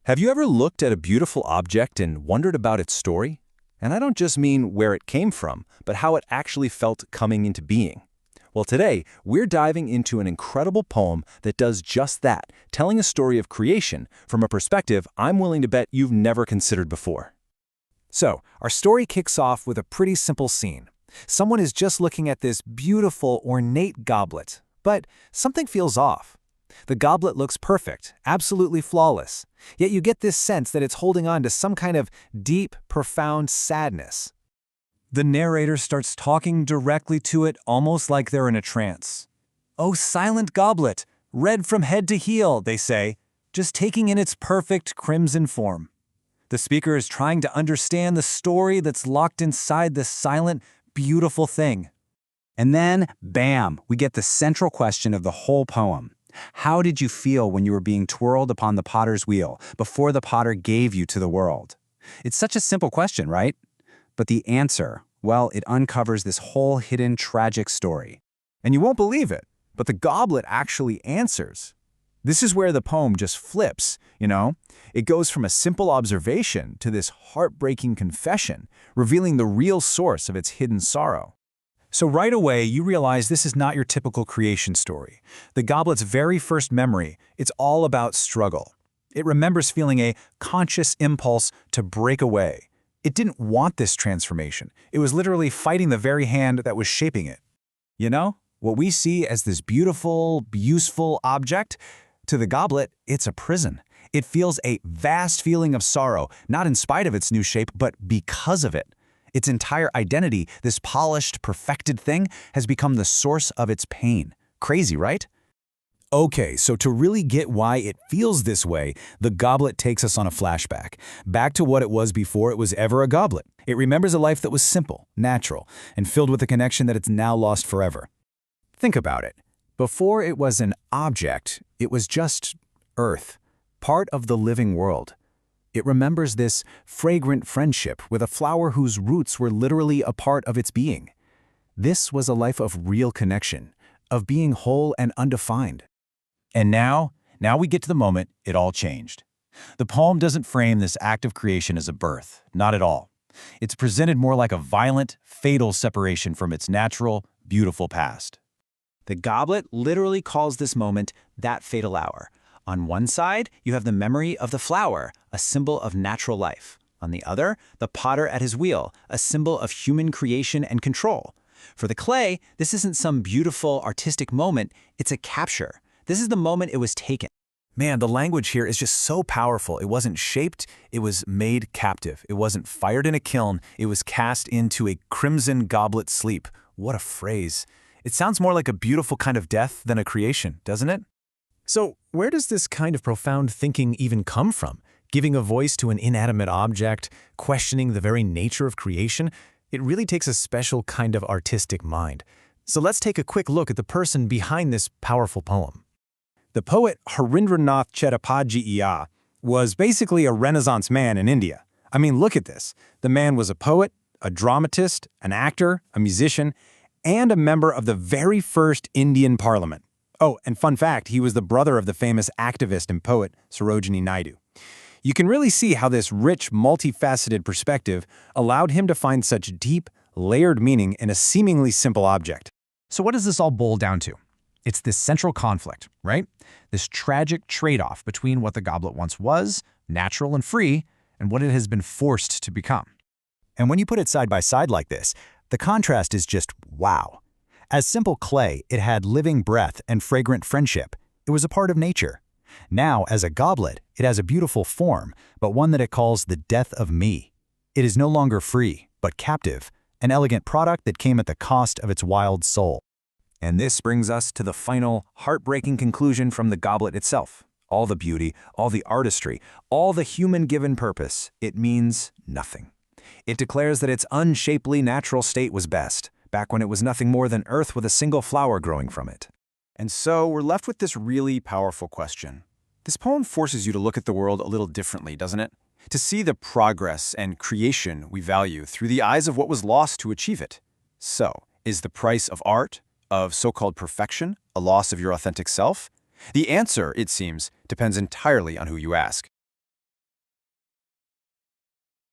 Have you ever looked at a beautiful object and wondered about its story? And I don't just mean where it came from, but how it actually felt coming into being. Well, today, we're diving into an incredible poem that does just that, telling a story of creation from a perspective I'm willing to bet you've never considered before. So, our story kicks off with a pretty simple scene. Someone is just looking at this beautiful, ornate goblet, but something feels off. The goblet looks perfect, absolutely flawless, yet you get this sense that it's holding on to some kind of deep, profound sadness. The narrator starts talking directly to it, almost like they're in a trance. "Oh, silent goblet, red from head to heel," they say, just taking in its perfect crimson form. The speaker is trying to understand the story that's locked inside this silent, beautiful thing. And then, bam, we get the central question of the whole poem. How did you feel when you were being twirled upon the potter's wheel before the potter gave you to the world? It's such a simple question, right? But the answer, well, it uncovers this whole hidden tragic story. And you won't believe it, but the goblet actually answers. This is where the poem just flips, It goes from a simple observation to this heartbreaking confession, revealing the real source of its hidden sorrow. So right away, you realize this is not your typical creation story. The goblet's very first memory, it's all about struggle. It remembers feeling a conscious impulse to break away. It didn't want this transformation. It was literally fighting the very hand that was shaping it. What we see as this beautiful, useful object, to the goblet, it's a prison. It feels a vast feeling of sorrow, not in spite of its new shape, but because of it. Its entire identity, this polished, perfected thing, has become the source of its pain. Crazy, right? Okay, so to really get why it feels this way, the goblet takes us on a flashback, back to what it was before it was ever a goblet. It remembers a life that was simple, natural, and filled with a connection that it's now lost forever. Think about it. Before it was an object, it was just earth, part of the living world. It remembers this fragrant friendship with a flower whose roots were literally a part of its being. This was a life of real connection, of being whole and undefined. And now we get to the moment it all changed. The poem doesn't frame this act of creation as a birth, not at all. It's presented more like a violent, fatal separation from its natural, beautiful past. The goblet literally calls this moment that fatal hour. On one side, you have the memory of the flower, a symbol of natural life. On the other, the potter at his wheel, a symbol of human creation and control. For the clay, this isn't some beautiful, artistic moment, it's a capture. This is the moment it was taken. Man, the language here is just so powerful. It wasn't shaped, it was made captive. It wasn't fired in a kiln, it was cast into a crimson goblet sleep. What a phrase. It sounds more like a beautiful kind of death than a creation, doesn't it? So, where does this kind of profound thinking even come from? Giving a voice to an inanimate object, questioning the very nature of creation? It really takes a special kind of artistic mind. So let's take a quick look at the person behind this powerful poem. The poet Harindranath Chattopadhyaya was basically a Renaissance man in India. I mean, look at this. The man was a poet, a dramatist, an actor, a musician, and a member of the very first Indian parliament. Oh, and fun fact, he was the brother of the famous activist and poet Sarojini Naidu. You can really see how this rich, multifaceted perspective allowed him to find such deep, layered meaning in a seemingly simple object. So what does this all boil down to? It's this central conflict, right? This tragic trade-off between what the goblet once was, natural and free, and what it has been forced to become. And when you put it side by side like this, the contrast is just wow. As simple clay, it had living breath and fragrant friendship. It was a part of nature. Now, as a goblet, it has a beautiful form, but one that it calls the death of me. It is no longer free, but captive, an elegant product that came at the cost of its wild soul. And this brings us to the final, heartbreaking conclusion from the goblet itself. All the beauty, all the artistry, all the human-given purpose, it means nothing. It declares that its unshapely natural state was best, back when it was nothing more than earth with a single flower growing from it. And so we're left with this really powerful question. This poem forces you to look at the world a little differently, doesn't it? To see the progress and creation we value through the eyes of what was lost to achieve it. So, is the price of art, of so-called perfection, a loss of your authentic self? The answer, it seems, depends entirely on who you ask.